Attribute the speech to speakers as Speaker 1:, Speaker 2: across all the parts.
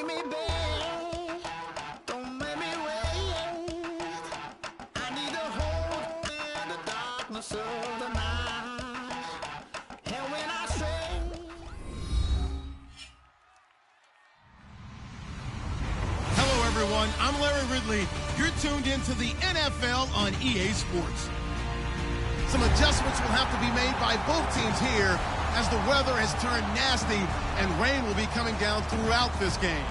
Speaker 1: make me beg, don't make me wait. I need a hope in the darkness of the night. And when I stray.
Speaker 2: Hello, everyone. I'm Larry Ridley. You're tuned into the NFL on EA Sports. Some adjustments will have to be made by both teams here as the weather has turned nasty and rain will be coming down throughout this game.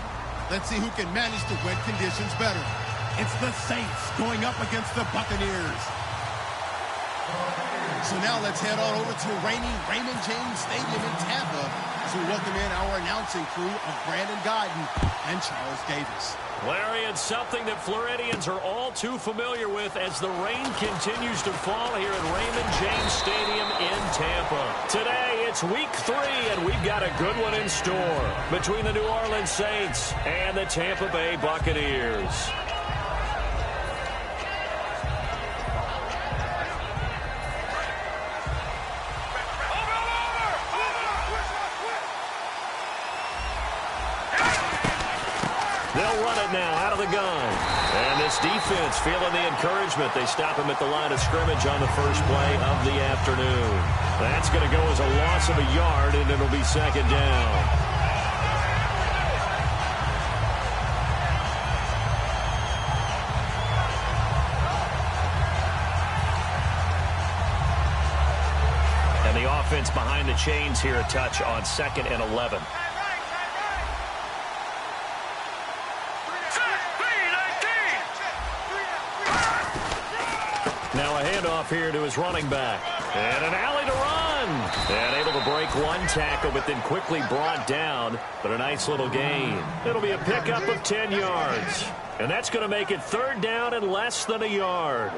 Speaker 2: Let's see who can manage the wet conditions better. It's the Saints going up against the Buccaneers. So now let's head on over to rainy Raymond James Stadium in Tampa as we welcome in our announcing crew of Brandon Guyton and Charles Davis.
Speaker 3: Larry, it's something that Floridians are all too familiar with as the rain continues to fall here at Raymond James Stadium in Tampa. Today, it's week 3, and we've got a good one in store between the New Orleans Saints and the Tampa Bay Buccaneers. They'll run it now out of the gun. And this defense feeling the encouragement. They stop him at the line of scrimmage on the first play of the afternoon. That's going to go as a loss of a yard, and it'll be second down. And the offense behind the chains here a touch on 2nd and 11. Now a handoff here to his running back. And an alley to run. And able to break one tackle, but then quickly brought down. But a nice little gain. It'll be a pickup of 10 yards. And that's going to make it 3rd down and less than a yard.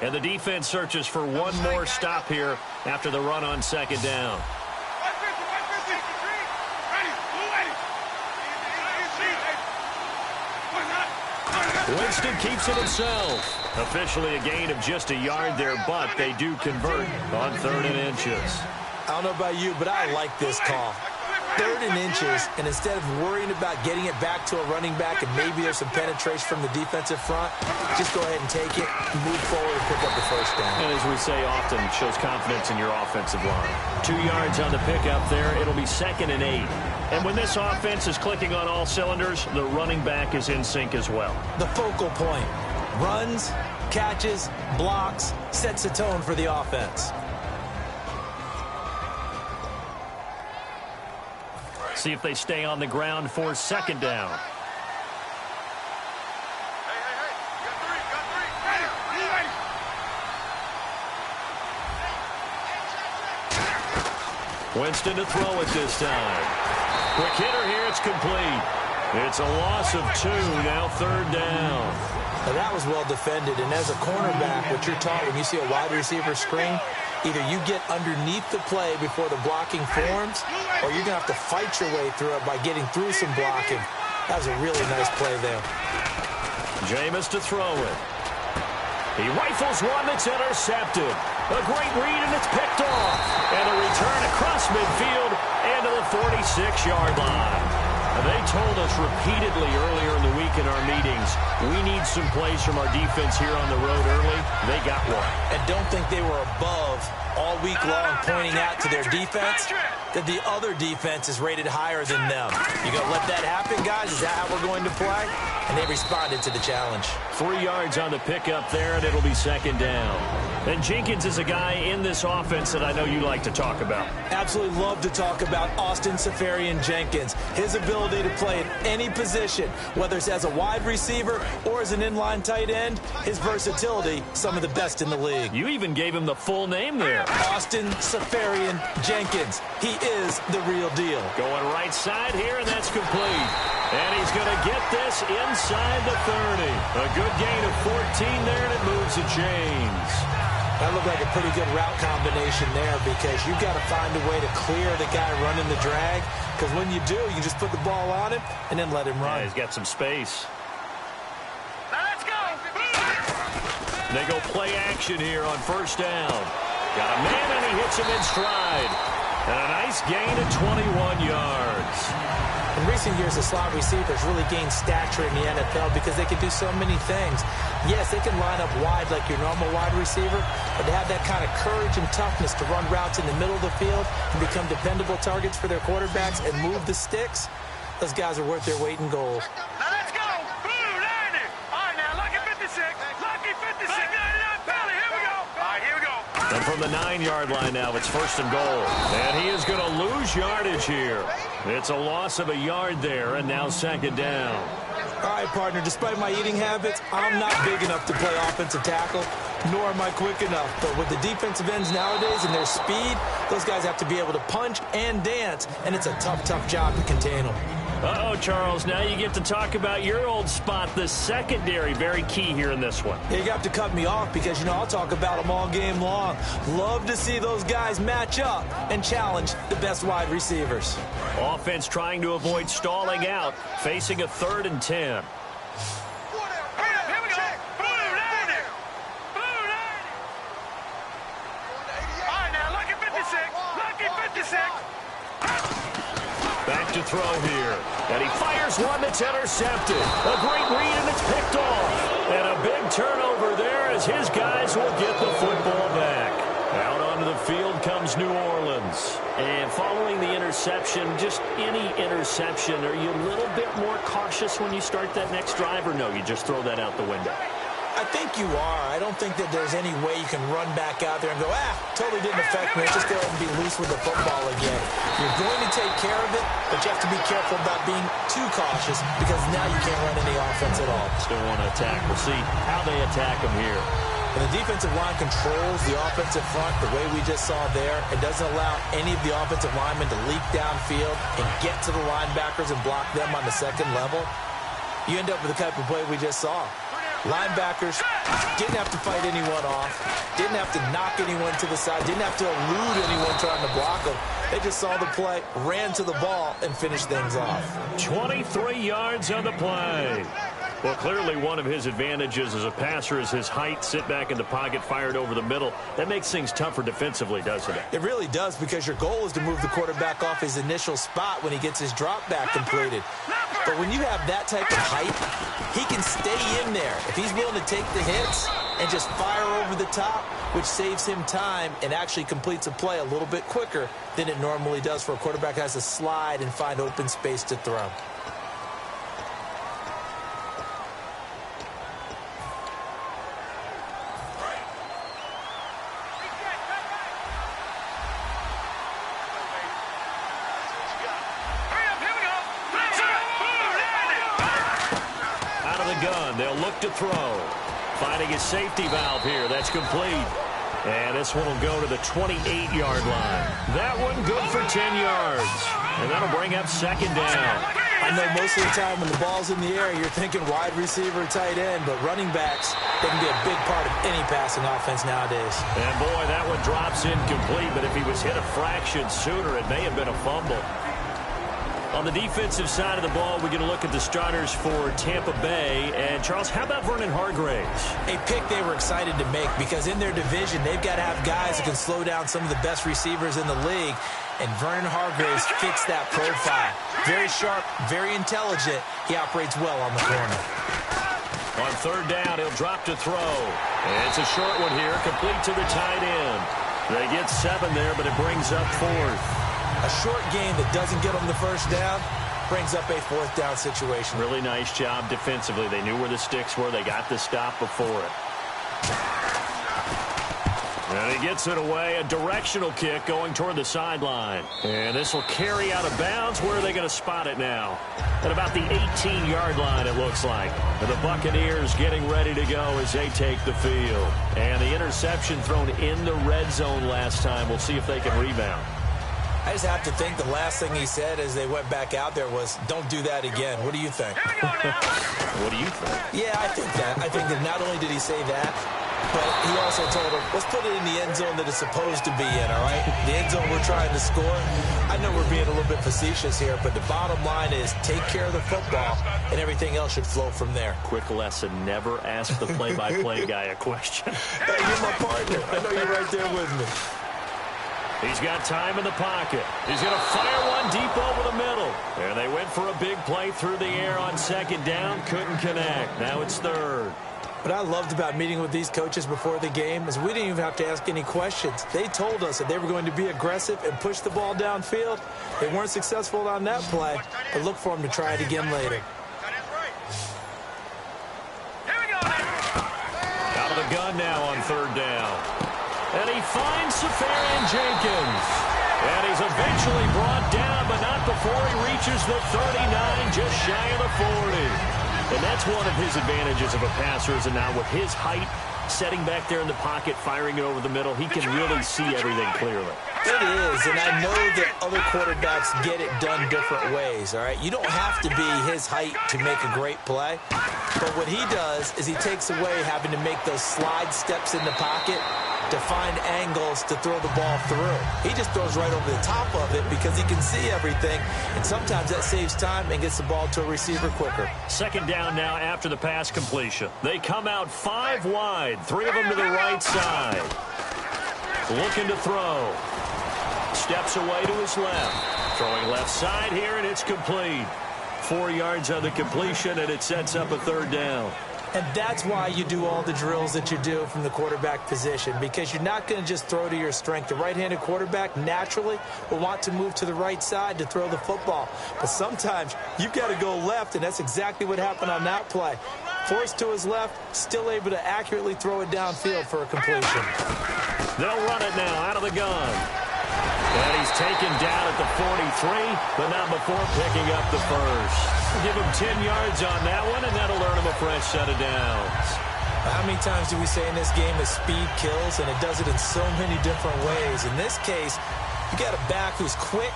Speaker 3: And the defense searches for one more stop here after the run on 2nd down. Winston keeps it himself. Officially a gain of just a yard there, but they do convert on 3rd and inches.
Speaker 4: I don't know about you, but I like this call. 3rd and inches, and instead of worrying about getting it back to a running back and maybe there's some penetration from the defensive front, just go ahead and take it, move forward, and pick up the 1st down.
Speaker 3: And as we say often, it shows confidence in your offensive line. 2 yards on the pickup there. It'll be 2nd and 8. And when this offense is clicking on all cylinders, the running back is in sync as well.
Speaker 4: The focal point. Runs, catches, blocks, sets the tone for the offense.
Speaker 3: See if they stay on the ground for 2nd down. Winston to throw it this time. Quick hitter here, it's complete. It's a loss of 2, now 3rd down.
Speaker 4: Now that was well defended, and as a cornerback, what you're taught when you see a wide receiver screen, either you get underneath the play before the blocking forms, or you're going to have to fight your way through it by getting through some blocking. That was a really nice play there.
Speaker 3: Jameis to throw it. He rifles one that's intercepted. A great read, and it's picked off. And a return across midfield and to the 46-yard line. And they told us repeatedly earlier in the week in our meetings, we need some plays from our defense here on the road early. They got one.
Speaker 4: And don't think they were above all week long pointing out to their defense that the other defense is rated higher than them. You going to let that happen, guys? Is that how we're going to play? And they responded to the challenge.
Speaker 3: 3 yards on the pickup there, and it'll be 2nd down. And Jenkins is a guy in this offense that I know you like to talk about.
Speaker 4: Absolutely love to talk about Austin Seferian-Jenkins. His ability to play at any position, whether it's as a wide receiver or as an inline tight end, his versatility, some of the best in the league.
Speaker 3: You even gave him the full name there.
Speaker 4: Austin Seferian-Jenkins. He is the real deal.
Speaker 3: Going right side here, and that's complete. And he's going to get this inside the 30. A good gain of 14 there, and it moves the chains.
Speaker 4: That looked like a pretty good route combination there because you've got to find a way to clear the guy running the drag, because when you do, you just put the ball on him and then let him run.
Speaker 3: Yeah, he's got some space.
Speaker 5: Let's go.
Speaker 3: They go play action here on first down. Got a man, and he hits him in stride. And a nice gain of 21 yards.
Speaker 4: In recent years, the slot receivers really gained stature in the NFL because they can do so many things. Yes, they can line up wide like your normal wide receiver, but to have that kind of courage and toughness to run routes in the middle of the field and become dependable targets for their quarterbacks and move the sticks, those guys are worth their weight in gold.
Speaker 5: Now let's go. Blue, 90. All right, now, lucky 56. Lucky 56. 99, Pally. Here we go. All right, here we go.
Speaker 3: And from the 9-yard line now, it's first and goal. And he is going to lose yardage here. It's a loss of a yard there, and now second down.
Speaker 4: All right, partner, despite my eating habits, I'm not big enough to play offensive tackle, nor am I quick enough. But with the defensive ends nowadays and their speed, those guys have to be able to punch and dance, and it's a tough, tough job to contain them.
Speaker 3: Uh-oh, Charles, now you get to talk about your old spot, the secondary. Very key here in this one.
Speaker 4: Yeah, you have to cut me off because, you know, I'll talk about them all game long. Love to see those guys match up and challenge the best wide receivers.
Speaker 3: Offense trying to avoid stalling out, facing a 3rd and 10.
Speaker 5: Here we go. Blue, 90. Blue, 90. All right, now, lucky 56. Lucky 56.
Speaker 3: Back to throw here. And he fires one that's intercepted. A great read, and it's picked off. And a big turnover there as his guys will get the football back. Out onto the field comes New Orleans. And following the interception, just any interception, are you a little bit more cautious when you start that next drive, or no, you just throw that out the window?
Speaker 4: I think you are. I don't think that there's any way you can run back out there and go, totally didn't affect me. Just go ahead and be loose with the football again. You're going to take care of it, but you have to be careful about being too cautious because now you can't run any offense at all.
Speaker 3: Still want to attack. We'll see how they attack him here.
Speaker 4: And the defensive line controls the offensive front the way we just saw there. It doesn't allow any of the offensive linemen to leak downfield and get to the linebackers and block them on the second level. You end up with the type of play we just saw. Linebackers didn't have to fight anyone off, didn't have to knock anyone to the side, didn't have to elude anyone trying to block them. They just saw the play, ran to the ball, and finished things off.
Speaker 3: 23 yards on the play. Well, clearly one of his advantages as a passer is his height. Sit back in the pocket, fired over the middle. That makes things tougher defensively, doesn't it?
Speaker 4: It really does, because your goal is to move the quarterback off his initial spot when he gets his drop back completed. But when you have that type of height, he can stay in there. If he's willing to take the hits and just fire over the top, which saves him time and actually completes a play a little bit quicker than it normally does for a quarterback who has to slide and find open space to throw.
Speaker 3: They'll look to throw. Finding his safety valve here. That's complete. And this one will go to the 28-yard line. That one good for 10 yards. And that'll bring up second down.
Speaker 4: I know most of the time when the ball's in the air, you're thinking wide receiver, tight end, but running backs, they can be a big part of any passing offense nowadays.
Speaker 3: And boy, that one drops incomplete, but if he was hit a fraction sooner, it may have been a fumble. On the defensive side of the ball, we're going to look at the starters for Tampa Bay. And, Charles, how about Vernon Hargreaves?
Speaker 4: A pick they were excited to make because in their division, they've got to have guys who can slow down some of the best receivers in the league. And Vernon Hargreaves fits that profile. Very sharp, very intelligent. He operates well on the corner.
Speaker 3: On third down, he'll drop to throw. And it's a short one here, complete to the tight end. They get 7 there, but it brings up 4th.
Speaker 4: A short game that doesn't get them the first down brings up a 4th down situation.
Speaker 3: Really nice job defensively. They knew where the sticks were. They got the stop before it. And he gets it away. A directional kick going toward the sideline. And this will carry out of bounds. Where are they going to spot it now? At about the 18-yard line, it looks like. And the Buccaneers getting ready to go as they take the field. And the interception thrown in the red zone last time. We'll see if they can rebound.
Speaker 4: I just have to think the last thing he said as they went back out there was, don't do that again. What do you think?
Speaker 3: What do you think?
Speaker 4: Yeah, I think that. I think that not only did he say that, But he also told him, let's put it in the end zone that it's supposed to be in, all right? The end zone we're trying to score. I know we're being a little bit facetious here, but the bottom line is take care of the football, and everything else should flow from there.
Speaker 3: Quick lesson, never ask the play-by-play guy a question.
Speaker 4: Hey, you're my partner. I know you're right there with me.
Speaker 3: He's got time in the pocket. He's going to fire one deep over the middle. And they went for a big play through the air on second down. Couldn't connect. Now it's third.
Speaker 4: What I loved about meeting with these coaches before the game is we didn't even have to ask any questions. They told us that they were going to be aggressive and push the ball downfield. They weren't successful on that play, but look for them to try it again later.
Speaker 3: Out of the gun now on third down. And he finds Safarian Jenkins. And he's eventually brought down, but not before he reaches the 39, just shy of the 40. And that's one of his advantages of a passer, is now with his height, setting back there in the pocket, firing it over the middle, he can really see everything clearly.
Speaker 4: It is, and I know that other quarterbacks get it done different ways, all right? You don't have to be his height to make a great play, but what he does is he takes away having to make those slide steps in the pocket to find angles to throw the ball through. He just throws right over the top of it because he can see everything, and sometimes that saves time and gets the ball to a receiver quicker.
Speaker 3: Second down now after the pass completion. They come out 5 wide, 3 of them to the right side. Looking to throw. Steps away to his left. Throwing left side here, and it's complete. 4 yards on the completion, and it sets up a third down.
Speaker 4: And that's why you do all the drills that you do from the quarterback position, because you're not going to just throw to your strength. The right-handed quarterback naturally will want to move to the right side to throw the football. But sometimes you've got to go left, and that's exactly what happened on that play. Forced to his left, still able to accurately throw it downfield for a completion.
Speaker 3: They'll run it now out of the gun. And he's taken down at the 43, but not before picking up the first. Give him 10 yards on that one, and that'll earn him a fresh set of downs.
Speaker 4: How many times do we say in this game that speed kills, and it does it in so many different ways? In this case, you got a back who's quick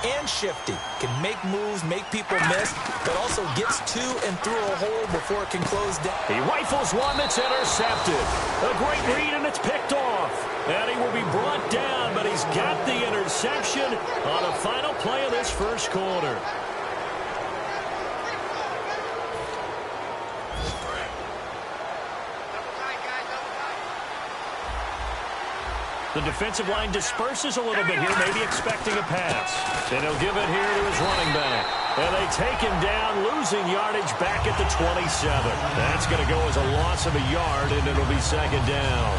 Speaker 4: and shifty, can make moves, make people miss, but also gets to and through a hole before it can close down.
Speaker 3: He rifles one that's intercepted. A great read, and it's picked off. And he will be brought down, but he's got the interception on the final play of this first quarter. The defensive line disperses a little bit here, maybe expecting a pass. And he'll give it here to his running back. And they take him down, losing yardage back at the 27. That's going to go as a loss of a yard, and it'll be second down.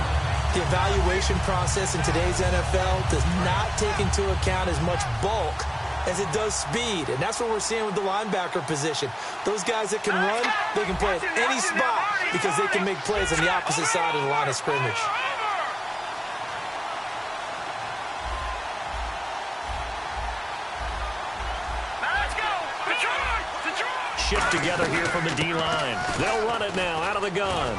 Speaker 4: The evaluation process in today's NFL does not take into account as much bulk as it does speed. And that's what we're seeing with the linebacker position. Those guys that can run, they can play at any spot because they can make plays on the opposite side of the line of scrimmage.
Speaker 3: Shift together here from the D-line. They'll run it now out of the gun.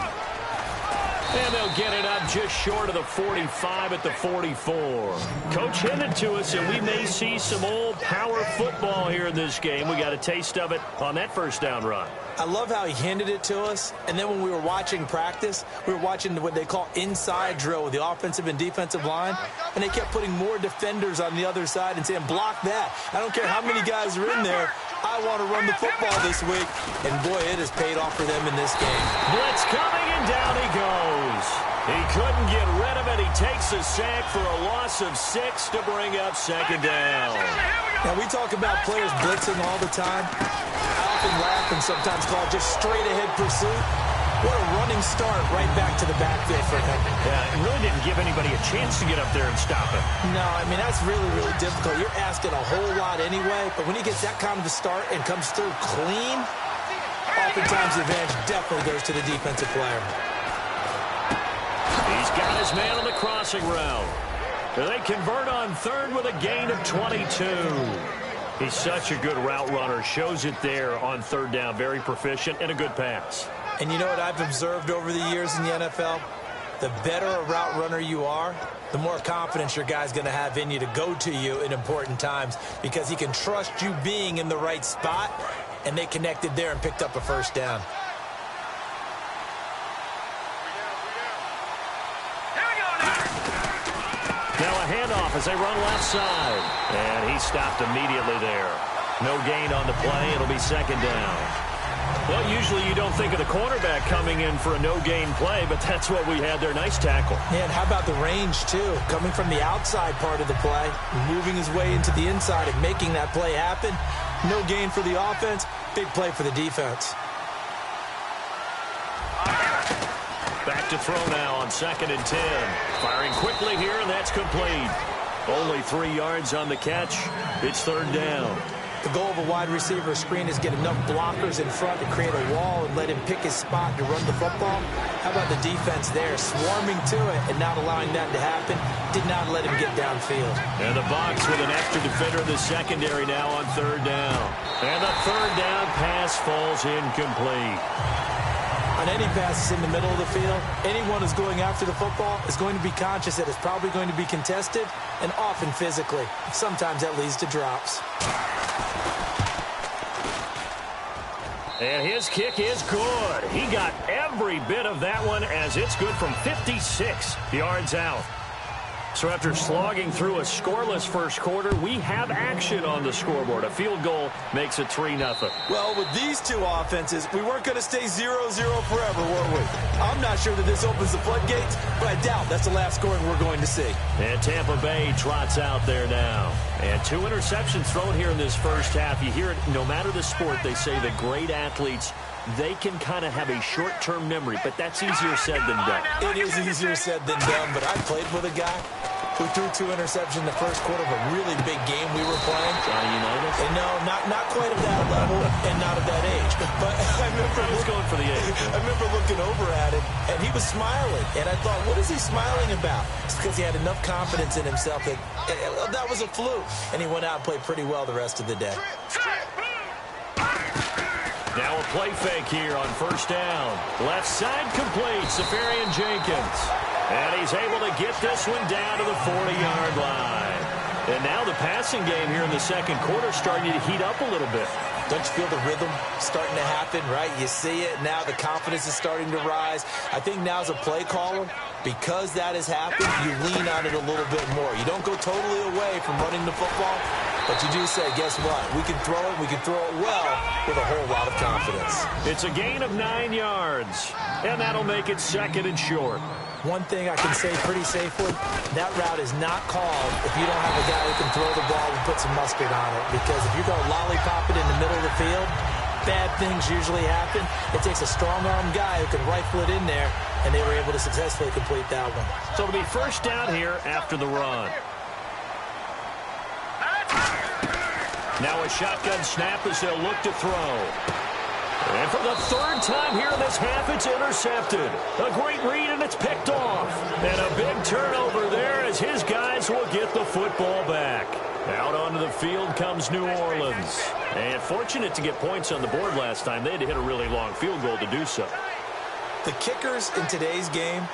Speaker 3: And they'll get it up just short of the 45 at the 44. Coach hinted to us that we may see some old power football here in this game. We got a taste of it on that first down run.
Speaker 4: I love how he handed it to us, and then when we were watching practice, we were watching what they call inside drill with the offensive and defensive line, and they kept putting more defenders on the other side and saying, block that. I don't care how many guys are in there. I want to run the football this week. And, boy, it has paid off for them in this game.
Speaker 3: Blitz coming, and down he goes. He couldn't get rid of it. He takes a sack for a loss of 6 to bring up second down.
Speaker 4: Now, we talk about players blitzing all the time. I often laugh and sometimes call it just straight-ahead pursuit. What a running start right back to the backfield for him.
Speaker 3: Yeah, it really didn't give anybody a chance to get up there and stop it.
Speaker 4: No, I mean, that's really, really difficult. You're asking a whole lot anyway, but when he gets that kind of a start and comes through clean, oftentimes the advantage definitely goes to the defensive player.
Speaker 3: He's got his man on the crossing route. They convert on third with a gain of 22. He's such a good route runner. Shows it there on third down. Very proficient and a good pass.
Speaker 4: And you know what I've observed over the years in the NFL? The better a route runner you are, the more confidence your guy's going to have in you to go to you in important times because he can trust you being in the right spot, and they connected there and picked up a first down.
Speaker 3: Now a handoff as they run left side. And he stopped immediately there. No gain on the play. It'll be second down. Well, usually you don't think of the cornerback coming in for a no-gain play, but that's what we had there. Nice tackle.
Speaker 4: Yeah, and how about the range, too? Coming from the outside part of the play, moving his way into the inside and making that play happen. No gain for the offense, big play for the defense.
Speaker 3: Back to throw now on 2nd and 10. Firing quickly here, and that's complete. Only 3 yards on the catch. It's 3rd down.
Speaker 4: The goal of a wide receiver screen is get enough blockers in front to create a wall and let him pick his spot to run the football. How about the defense there, swarming to it and not allowing that to happen? Did not let him get downfield.
Speaker 3: And the Bucs with an extra defender in the secondary now on 3rd down. And the 3rd down pass falls incomplete.
Speaker 4: On any passes in the middle of the field, anyone who's going after the football is going to be conscious that it's probably going to be contested and often physically. Sometimes that leads to drops.
Speaker 3: And his kick is good. He got every bit of that one as it's good from 56 yards out. So after slogging through a scoreless first quarter, we have action on the scoreboard. A field goal makes it 3-0.
Speaker 4: Well, with these two offenses, we weren't going to stay 0-0 forever, were we? I'm not sure that this opens the floodgates, but I doubt that's the last scoring we're going to see.
Speaker 3: And Tampa Bay trots out there now. And 2 interceptions thrown here in this first half. You hear it, no matter the sport, they say the great athletes, they can kind of have a short-term memory, but that's easier said than done.
Speaker 4: It is easier said than done, but I played with a guy who threw 2 interceptions in the first quarter of a really big game we were playing.
Speaker 3: Johnny Unitas?
Speaker 4: And no, not quite at that level and not at that age. But I was
Speaker 3: going for the age.
Speaker 4: I remember looking over at him, and he was smiling. And I thought, what is he smiling about? It's because he had enough confidence in himself that that was a fluke. And he went out and played pretty well the rest of the day.
Speaker 3: Now a play fake here on 1st down. Left side complete. Safarian Jenkins. And he's able to get this one down to the 40-yard line. And now the passing game here in the second quarter starting to heat up a little bit.
Speaker 4: Don't you feel the rhythm starting to happen, right? You see it now. The confidence is starting to rise. I think now as a play caller, because that has happened, you lean on it a little bit more. You don't go totally away from running the football, but you do say, guess what? We can throw it. We can throw it well with a whole lot of confidence.
Speaker 3: It's a gain of 9 yards, and that'll make it 2nd and short.
Speaker 4: One thing I can say pretty safely, that route is not called if you don't have a guy who can throw the ball and put some mustard on it. Because if you're going to lollipop it in the middle of the field, bad things usually happen. It takes a strong-arm guy who can rifle it in there, and they were able to successfully complete that one.
Speaker 3: So it'll be 1st down here after the run. Now a shotgun snap as they'll look to throw. And for the 3rd time here in this half, it's intercepted. A great read, and it's picked off. And a big turnover there as his guys will get the football back. Out onto the field comes New Orleans. And fortunate to get points on the board last time. They had to hit a really long field goal to do so.
Speaker 4: The kickers in today's game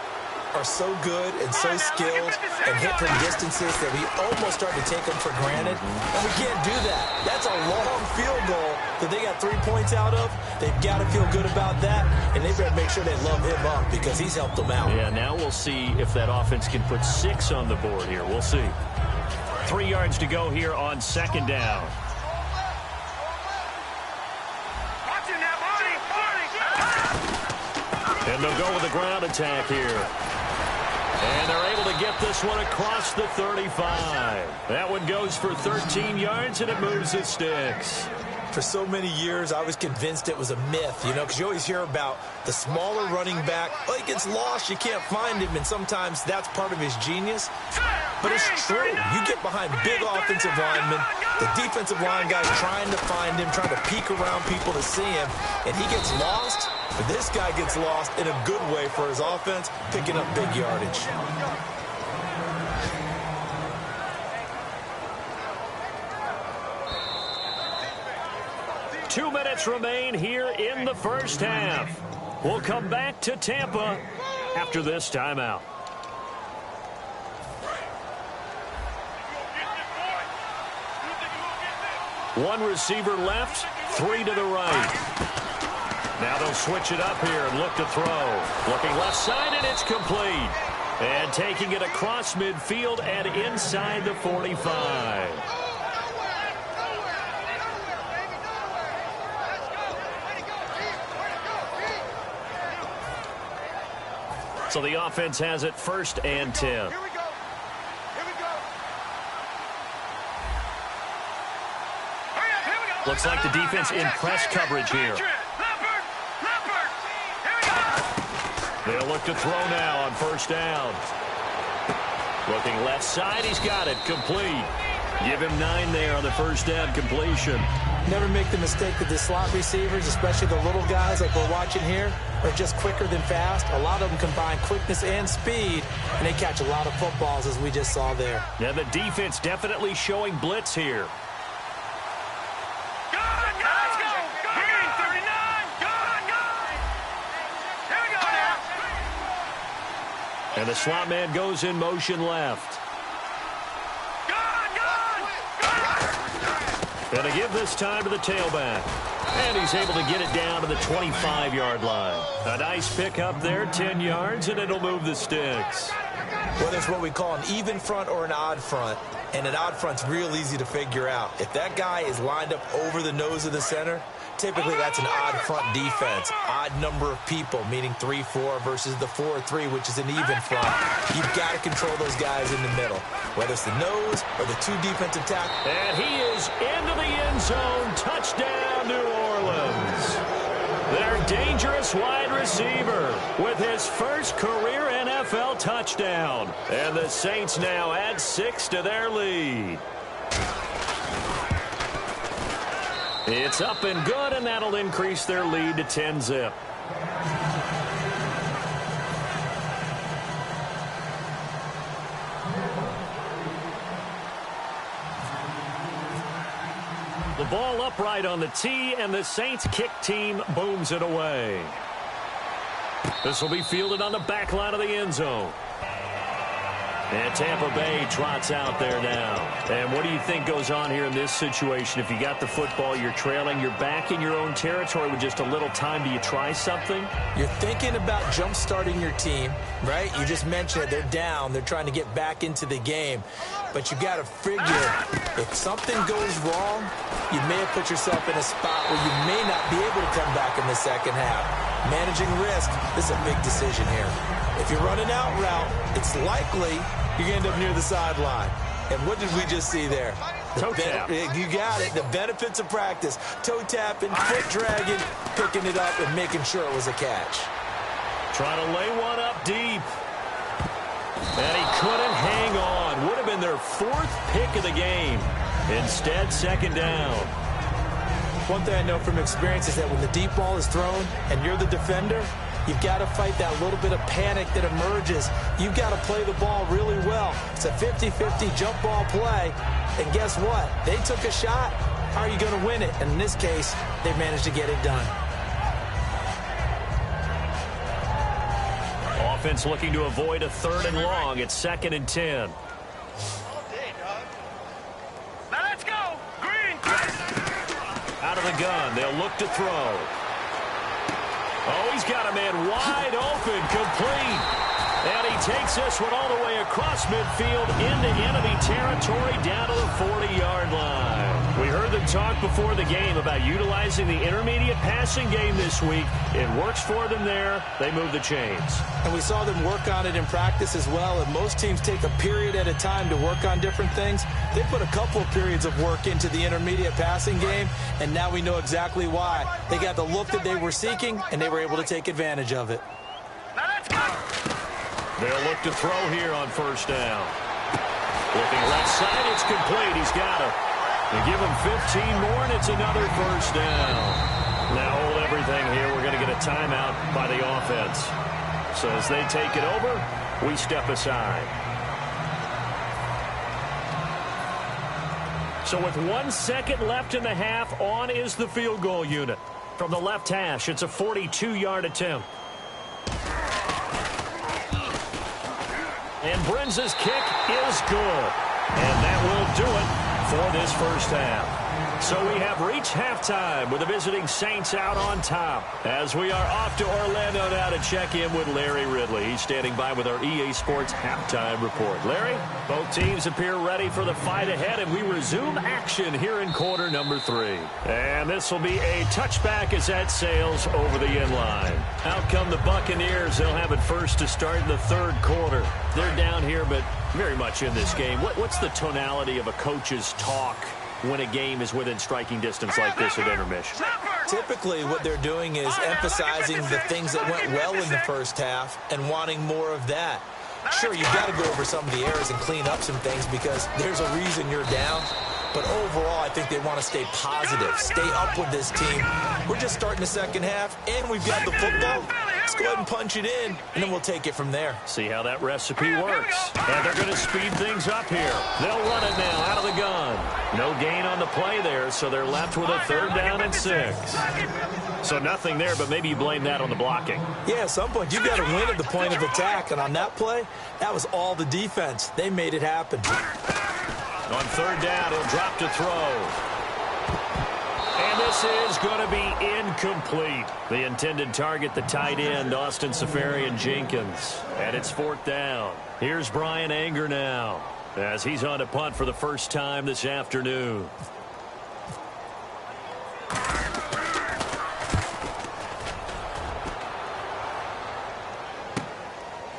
Speaker 4: are so good and so skilled and hit from distances that we almost start to take them for granted. And we can't do that. That's a long field goal that they got 3 points out of. They've got to feel good about that, and they better make sure they love him up because he's helped them out.
Speaker 3: Yeah, now we'll see if that offense can put 6 on the board here. We'll see. 3 yards to go here on 2nd down. And they'll go with the ground attack here. And they're able to get this one across the 35. That one goes for 13 yards, and it moves the sticks.
Speaker 4: For so many years, I was convinced it was a myth, you know, because you always hear about the smaller running back. Oh, he gets lost, you can't find him, and sometimes that's part of his genius. But it's true. You get behind big offensive linemen, the defensive line guys trying to find him, trying to peek around people to see him, and he gets lost. But this guy gets lost in a good way for his offense, picking up big yardage.
Speaker 3: Two minutes remain here in the first half. We'll come back to Tampa after this timeout. One receiver left, 3 to the right. Now they'll switch it up here and look to throw. Looking left side, and it's complete. And taking it across midfield and inside the 45. So the offense has it 1st and 10.
Speaker 5: Here we go. Here we go. Hurry up, here we go.
Speaker 3: Looks like the defense in press coverage here.
Speaker 5: Leopard. Here we go.
Speaker 3: They'll look to throw now on 1st down. Looking left side, he's got it, complete. Give him 9 there on the 1st down completion.
Speaker 4: Never make the mistake that the slot receivers, especially the little guys like we're watching here, are just quicker than fast. A lot of them combine quickness and speed, and they catch a lot of footballs, as we just saw there.
Speaker 3: Yeah, the defense definitely showing blitz here.
Speaker 5: Let's go. Green 39. Here we go now.
Speaker 3: And the slot man goes in motion left. And to give this time to the tailback. And he's able to get it down to the 25-yard line. A nice pickup there, 10 yards, and it'll move the sticks.
Speaker 4: Whether it's what we call an even front or an odd front, and an odd front's real easy to figure out. If that guy is lined up over the nose of the center, typically that's an odd front defense. Odd number of people, meaning 3-4 versus the 4-3, which is an even front. You've got to control those guys in the middle, whether it's the nose or the 2 defensive tackles.
Speaker 3: And he is into the end zone. Touchdown, New Orleans. Their dangerous wide receiver with his first career NFL touchdown. And the Saints now add 6 to their lead. It's up and good, and that'll increase their lead to 10-zip. The ball upright on the tee, and the Saints kick team booms it away. This will be fielded on the back line of the end zone. And Tampa Bay trots out there now. And what do you think goes on here in this situation? If you got the football, you're trailing, you're back in your own territory with just a little time. Do you try something?
Speaker 4: You're thinking about jump-starting your team, right? You just mentioned it. They're down. They're trying to get back into the game. But you got to figure, if something goes wrong, you may have put yourself in a spot where you may not be able to come back in the second half. Managing risk, this is a big decision here. If you're running out route, it's likely you're going to end up near the sideline. And what did we just see there?
Speaker 3: Toe tap.
Speaker 4: You got it. The benefits of practice. Toe tapping, foot dragging, picking it up, and making sure it was a catch.
Speaker 3: Trying to lay one up deep. And he couldn't hang on. Would have been their 4th pick of the game. Instead, 2nd down.
Speaker 4: One thing I know from experience is that when the deep ball is thrown and you're the defender, you've got to fight that little bit of panic that emerges. You've got to play the ball really well. It's a 50-50 jump ball play. And guess what? They took a shot. How are you going to win it? And in this case, they managed to get it done.
Speaker 3: Offense looking to avoid a 3rd and long. It's 2nd and 10.
Speaker 5: Now let's go. Green.
Speaker 3: Out of the gun. They'll look to throw. Oh, he's got a man wide open, complete. And he takes this one all the way across midfield into enemy territory down to the 40-yard line. We heard them talk before the game about utilizing the intermediate passing game this week. It works for them there. They move the chains.
Speaker 4: And we saw them work on it in practice as well. And most teams take a period at a time to work on different things. They put a couple of periods of work into the intermediate passing game, and now we know exactly why. They got the look that they were seeking, and they were able to take advantage of it.
Speaker 5: Now let's go.
Speaker 3: They'll look to throw here on 1st down. Looking left side, it's complete. He's got it. They give him 15 more, and it's another 1st down. Now hold everything here. We're going to get a timeout by the offense. So as they take it over, we step aside. So with 1 second left in the half, on is the field goal unit. From the left hash, it's a 42-yard attempt. And Brenza's kick is good. And that will do it for this 1st half. So we have reached halftime with the visiting Saints out on top. As we are off to Orlando now to check in with Larry Ridley. He's standing by with our EA Sports halftime report. Larry, both teams appear ready for the fight ahead, and we resume action here in quarter number 3. And this will be a touchback as that sails over the end line. Out come the Buccaneers. They'll have it first to start in the third quarter. They're down here, but very much in this game. What's the tonality of a coach's talk when a game is within striking distance like this at intermission?
Speaker 4: Typically, what they're doing is emphasizing the things that went well in the first half and wanting more of that. Sure, you've got to go over some of the errors and clean up some things because there's a reason you're down. But overall, I think they want to stay positive, stay up with this team. We're just starting the second half, and we've got the football. Let's go ahead and punch it in, and then we'll take it from there.
Speaker 3: See how that recipe works. And they're going to speed things up here. They'll run it now out of the gun. No gain on the play there, so they're left with a 3rd down and 6. So nothing there, but maybe you blame that on the blocking.
Speaker 4: Yeah, at some point, you've got to win at the point of attack. And on that play, that was all the defense. They made it happen.
Speaker 3: On 3rd down, he'll drop to throw. And this is going to be incomplete. The intended target, the tight end, Austin Safarian-Jenkins. And it's 4th down. Here's Brian Anger now as he's on to punt for the first time this afternoon.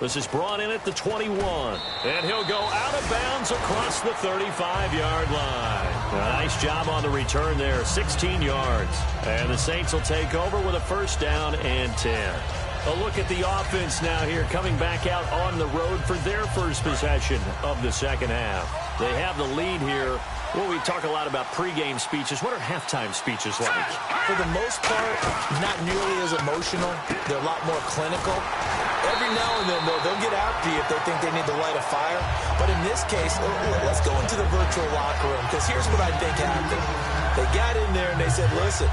Speaker 3: This is brought in at the 21. And he'll go out of bounds across the 35-yard line. A nice job on the return there, 16 yards. And the Saints will take over with a 1st down and 10. A look at the offense now here, coming back out on the road for their first possession of the second half. They have the lead here. Well, we talk a lot about pregame speeches. What are halftime speeches like?
Speaker 4: For the most part, not nearly as emotional. They're a lot more clinical. Every now and then, though, they'll get after you if they think they need to light a fire. But in this case, let's go into the virtual locker room, because here's what I think happened. They got in there and they said, listen,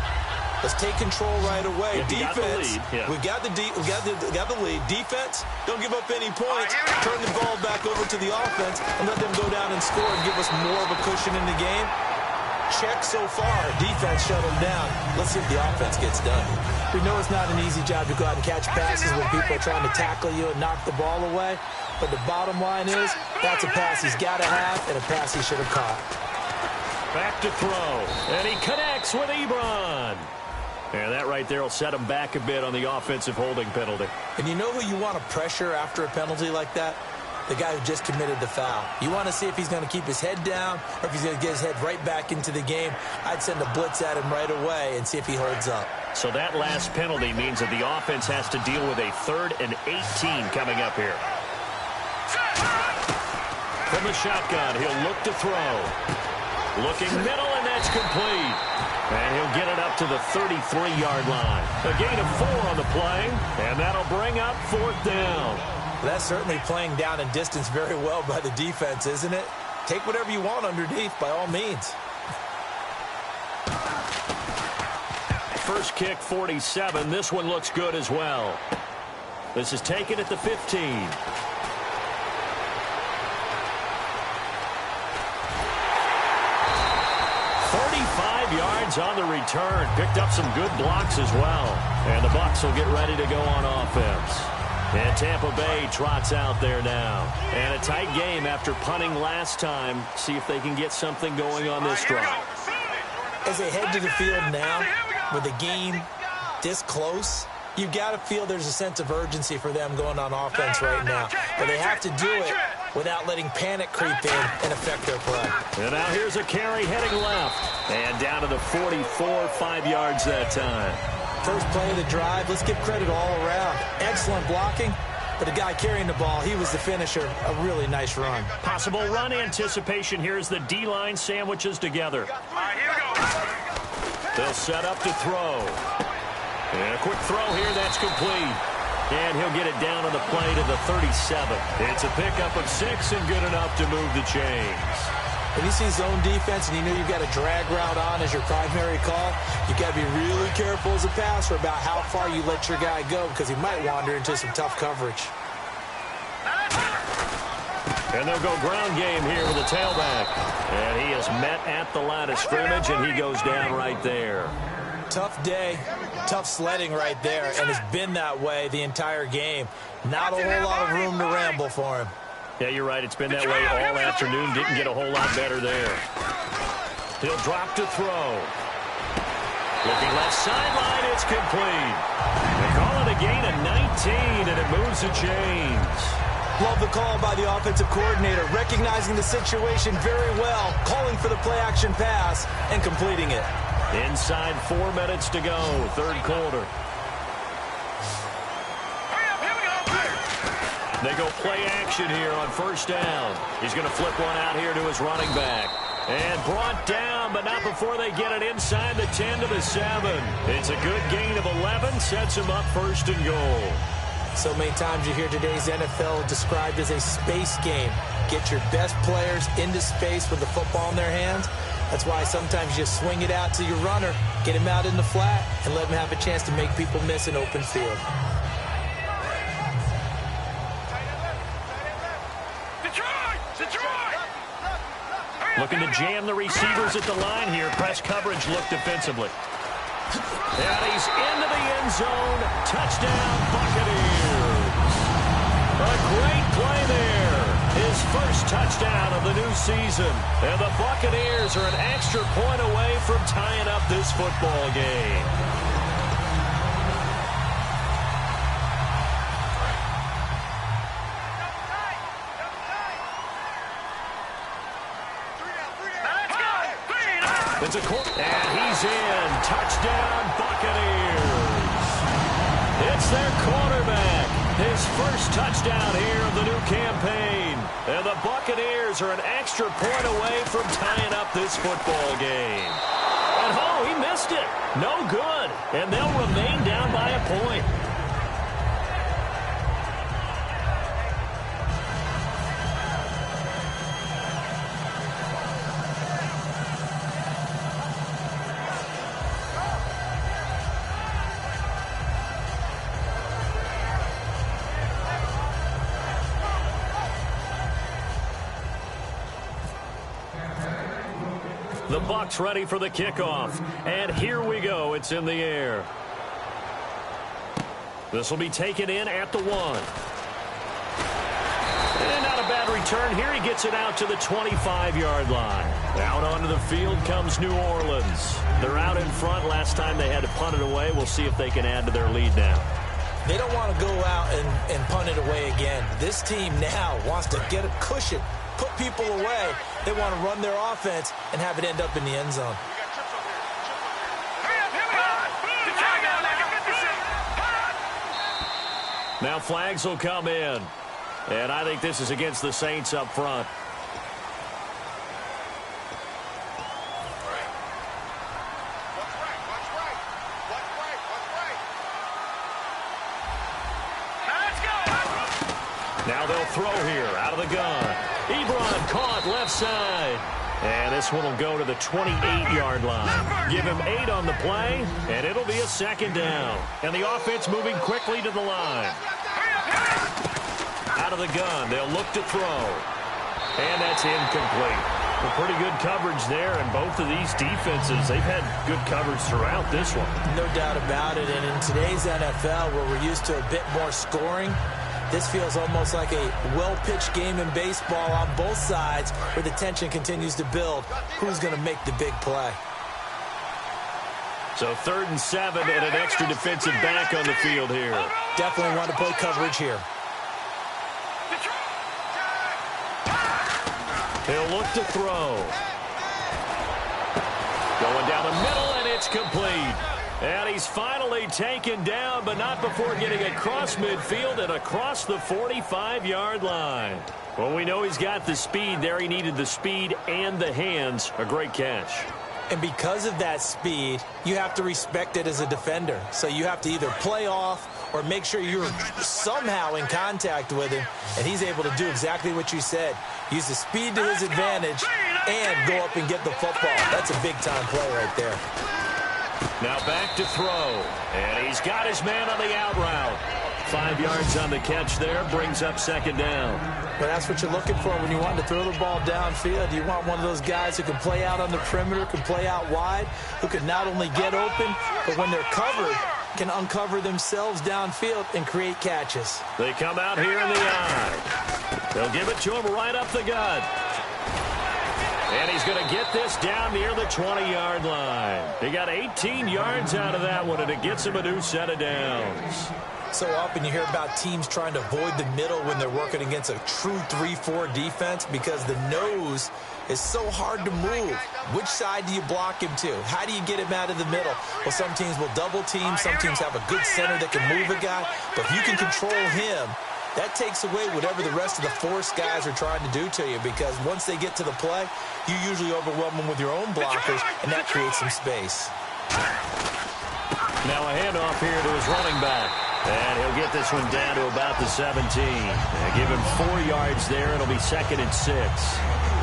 Speaker 4: let's take control right away. Defense, we got the lead. Defense, don't give up any points. Turn the ball back over to the offense and let them go down and score and give us more of a cushion in the game. Check so far. Defense shut them down. Let's see if the offense gets done. We know it's not an easy job to go out and catch passes when people are trying to tackle you and knock the ball away. But the bottom line is, that's a pass he's got to have and a pass he should have caught.
Speaker 3: Back to throw. And he connects with Ebron. And that right there will set him back a bit on the offensive holding penalty.
Speaker 4: And you know who you want to pressure after a penalty like that? The guy who just committed the foul. You want to see if he's going to keep his head down or if he's going to get his head right back into the game. I'd send a blitz at him right away and see if he holds up.
Speaker 3: So that last penalty means that the offense has to deal with a 3rd and 18 coming up here. From the shotgun, he'll look to throw. Looking middle, and that's complete. And he'll get it up to the 33-yard line. A gain of 4 on the play, and that'll bring up 4th down.
Speaker 4: That's certainly playing down in distance very well by the defense, isn't it? Take whatever you want underneath, by all means.
Speaker 3: First kick, 47. This one looks good as well. This is taken at the 15. 45 yards on the return. Picked up some good blocks as well. And the Bucs will get ready to go on offense. And Tampa Bay trots out there now. And a tight game after punting last time. See if they can get something going on this drive.
Speaker 4: As they head to the field now, with the game this close, you've got to feel there's a sense of urgency for them going on offense right now. But they have to do it without letting panic creep in and affect their play.
Speaker 3: And now here's a carry heading left. And down to the 44, 5 yards that time.
Speaker 4: First play of the drive, let's give credit all around. Excellent blocking, but the guy carrying the ball, he was the finisher. A really nice run.
Speaker 3: Possible run anticipation here as the D-line sandwiches together.
Speaker 5: All right, here we go.
Speaker 3: They'll set up to throw. And a quick throw here, that's complete. And he'll get it down on the play to the 37. It's a pickup of 6 and good enough to move the chains.
Speaker 4: When you see zone defense and you know you've got a drag route on as your primary call, you've got to be really careful as a passer about how far you let your guy go because he might wander into some tough coverage.
Speaker 3: And they'll go ground game here with the tailback. And he is met at the line of scrimmage, and he goes down right there.
Speaker 4: Tough day, tough sledding right there, and it's been that way the entire game. Not a whole lot of room to ramble for him.
Speaker 3: Yeah, you're right. It's been that way all afternoon. Didn't get a whole lot better there. He'll drop to throw. Looking left sideline, it's complete. They call it a gain of 19, and it moves the chains.
Speaker 4: Love the call by the offensive coordinator, recognizing the situation very well, calling for the play-action pass, and completing it.
Speaker 3: Inside 4 minutes to go, third quarter. They go play action here on first down. He's going to flip one out here to his running back. And brought down, but not before they get it inside the 10 to the 7. It's a good gain of 11, sets him up first and goal.
Speaker 4: So many times you hear today's NFL described as a space game. Get your best players into space with the football in their hands. That's why sometimes you just swing it out to your runner, get him out in the flat, and let him have a chance to make people miss an open field.
Speaker 3: Looking to jam the receivers at the line here. Press coverage look defensively. And he's into the end zone. Touchdown, Buccaneers. A great play there. His first touchdown of the new season. And the Buccaneers are an extra point away from tying up this football game. It's a and he's in. Touchdown, Buccaneers. It's their quarterback. His first touchdown here of the new campaign. And the Buccaneers are an extra point away from tying up this football game. And oh, he missed it. No good. And they'll remain down by a point. The Bucs ready for the kickoff. And here we go. It's in the air. This will be taken in at the 1. And not a bad return here. He gets it out to the 25-yard line. Out onto the field comes New Orleans. They're out in front. Last time they had to punt it away. We'll see if they can add to their lead now.
Speaker 4: They don't want to go out and punt it away again. This team now wants to get a cushion, put people away. They want to run their offense and have it end up in the end zone.
Speaker 3: Now flags will come in. And I think this is against the Saints up front. Now they'll throw here out of the gun. Ebron caught left side. And this one will go to the 28-yard line. Give him 8 on the play, and it'll be a second down. And the offense moving quickly to the line. Out of the gun, they'll look to throw. And that's incomplete. Well, pretty good coverage there, and both of these defenses, they've had good coverage throughout this one.
Speaker 4: No doubt about it, and in today's NFL, where we're used to a bit more scoring, this feels almost like a well-pitched game in baseball on both sides where the tension continues to build. Who's going to make the big play?
Speaker 3: So 3rd and 7 and an extra defensive back on the field here.
Speaker 4: Definitely want to play coverage here.
Speaker 3: He'll look to throw. Going down the middle, and it's complete. And he's finally taken down, but not before getting across midfield and across the 45-yard line. Well, we know he's got the speed there. He needed the speed and the hands. A great catch.
Speaker 4: And because of that speed, you have to respect it as a defender. So you have to either play off or make sure you're somehow in contact with him. And he's able to do exactly what you said. Use the speed to his advantage and go up and get the football. That's a big-time play right there.
Speaker 3: Now back to throw. And he's got his man on the out route. 5 yards on the catch there. Brings up second down.
Speaker 4: Well, that's what you're looking for when you want to throw the ball downfield. You want one of those guys who can play out on the perimeter, can play out wide, who can not only get open, but when they're covered, can uncover themselves downfield and create catches.
Speaker 3: They come out here in the eye. They'll give it to him right up the gut. And he's going to get this down near the 20-yard line. He got 18 yards out of that one, and it gets him a new set of downs.
Speaker 4: So often you hear about teams trying to avoid the middle when they're working against a true 3-4 defense because the nose is so hard to move. Which side do you block him to? How do you get him out of the middle? Well, some teams will double team. Some teams have a good center that can move a guy. But if you can control him, that takes away whatever the rest of the force guys are trying to do to you because once they get to the play, you usually overwhelm them with your own blockers, and that creates some space.
Speaker 3: Now a handoff here to his running back. And he'll get this one down to about the 17. Give him 4 yards there. It'll be 2nd and 6.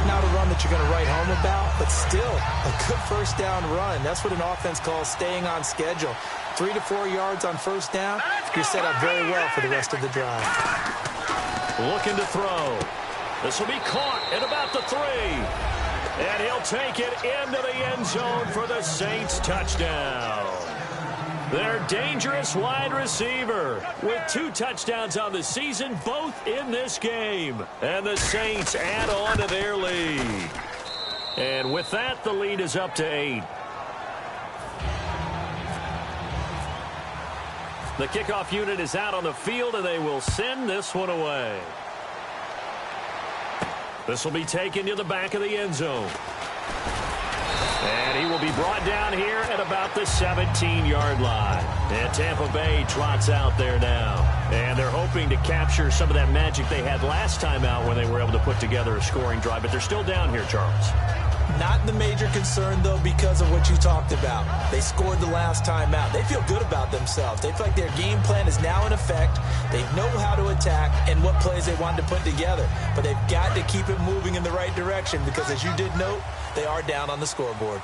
Speaker 4: Not a run that you're going to write home about, but still a good first down run. That's what an offense calls staying on schedule. 3 to 4 yards on first down, you're set up very well for the rest of the drive.
Speaker 3: Looking to throw. This will be caught at about the 3. And he'll take it into the end zone for the Saints touchdown. Their dangerous wide receiver with 2 touchdowns on the season, both in this game. And the Saints add on to their lead. And with that, the lead is up to 8. The kickoff unit is out on the field, and they will send this one away. This will be taken to the back of the end zone. And he will be brought down here at about the 17-yard line. And Tampa Bay trots out there now. And they're hoping to capture some of that magic they had last time out when they were able to put together a scoring drive. But they're still down here, Charles.
Speaker 4: Not the major concern, though, because of what you talked about. They scored the last time out. They feel good about themselves. They feel like their game plan is now in effect. They know how to attack and what plays they want to put together. But they've got to keep it moving in the right direction because, as you did note, they are down on the scoreboard.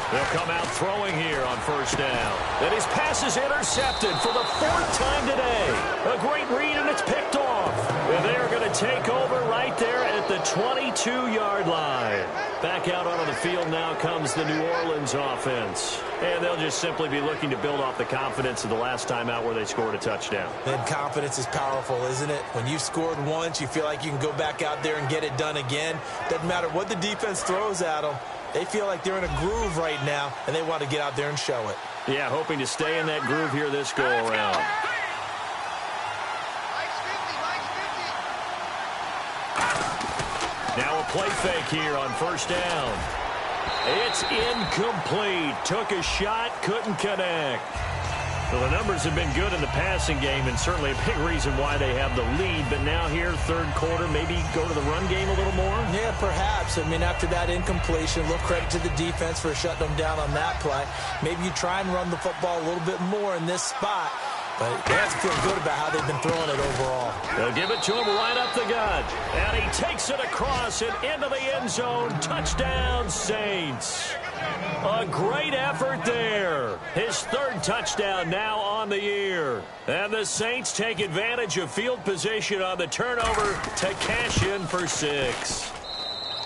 Speaker 3: They'll come out throwing here on first down. And his pass is intercepted for the 4th time today. A great read, and it's picked off. And they're going to take over right there at the 22-yard line. Back out onto the field now comes the New Orleans offense. And they'll just simply be looking to build off the confidence of the last time out where they scored a touchdown.
Speaker 4: And confidence is powerful, isn't it? When you've scored once, you feel like you can go back out there and get it done again. Doesn't matter what the defense throws at them. They feel like they're in a groove right now, and they want to get out there and show it.
Speaker 3: Yeah, hoping to stay in that groove here this go-around. Now a play fake here on first down. It's incomplete. Took a shot, couldn't connect. Well, the numbers have been good in the passing game, and certainly a big reason why they have the lead. But now here, third quarter, maybe go to the run game a little more?
Speaker 4: Yeah, perhaps. I mean, after that incompletion, a little credit to the defense for shutting them down on that play. Maybe you try and run the football a little bit more in this spot. But they have to feel good about how they've been throwing it overall.
Speaker 3: They'll give it to him right up the gut. And he takes it across and into the end zone. Touchdown, Saints. A great effort there. His 3rd touchdown now on the year. And the Saints take advantage of field position on the turnover to cash in for 6.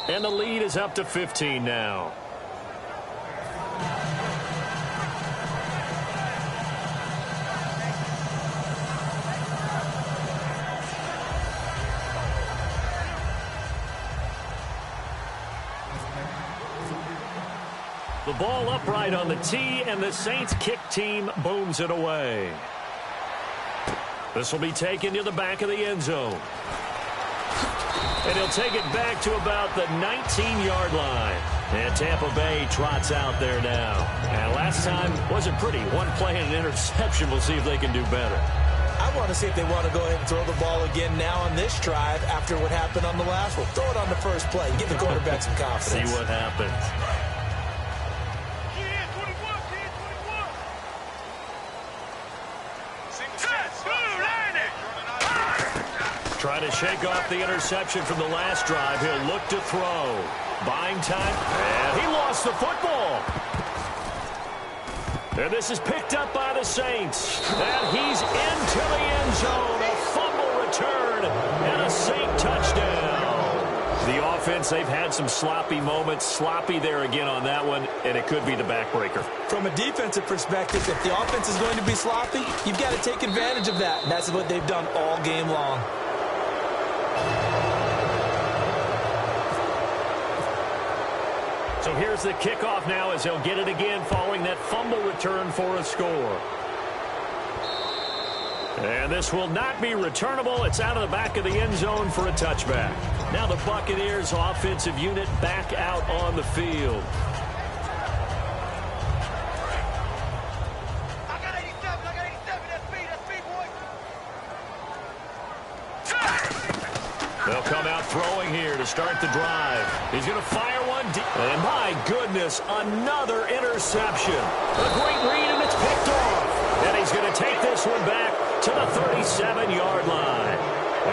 Speaker 3: And the lead is up to 15 now. The ball upright on the tee, and the Saints kick team booms it away. This will be taken to the back of the end zone. And he'll take it back to about the 19-yard line. And Tampa Bay trots out there now. And last time wasn't pretty. One play and an interception. We'll see if they can do better.
Speaker 4: I want to see if they want to go ahead and throw the ball again now on this drive after what happened on the last one. Throw it on the first play. Give the quarterback some confidence.
Speaker 3: See what happens. Trying to shake off the interception from the last drive. He'll look to throw. Buying time, and he lost the football. And this is picked up by the Saints. And he's into the end zone. A fumble return and a Saint touchdown. The offense, they've had some sloppy moments. Sloppy there again on that one, and it could be the backbreaker.
Speaker 4: From a defensive perspective, if the offense is going to be sloppy, you've got to take advantage of that. And that's what they've done all game long.
Speaker 3: So here's the kickoff now as he'll get it again following that fumble return for a score. And this will not be returnable. It's out of the back of the end zone for a touchback. Now the Buccaneers offensive unit back out on the field.
Speaker 5: I got 87, that's speed, boy.
Speaker 3: They'll come out throwing here to start the drive. He's going to fire one deep. And my goodness, another interception. A great read, and it's picked off. And he's going to take this one back to the 37-yard line.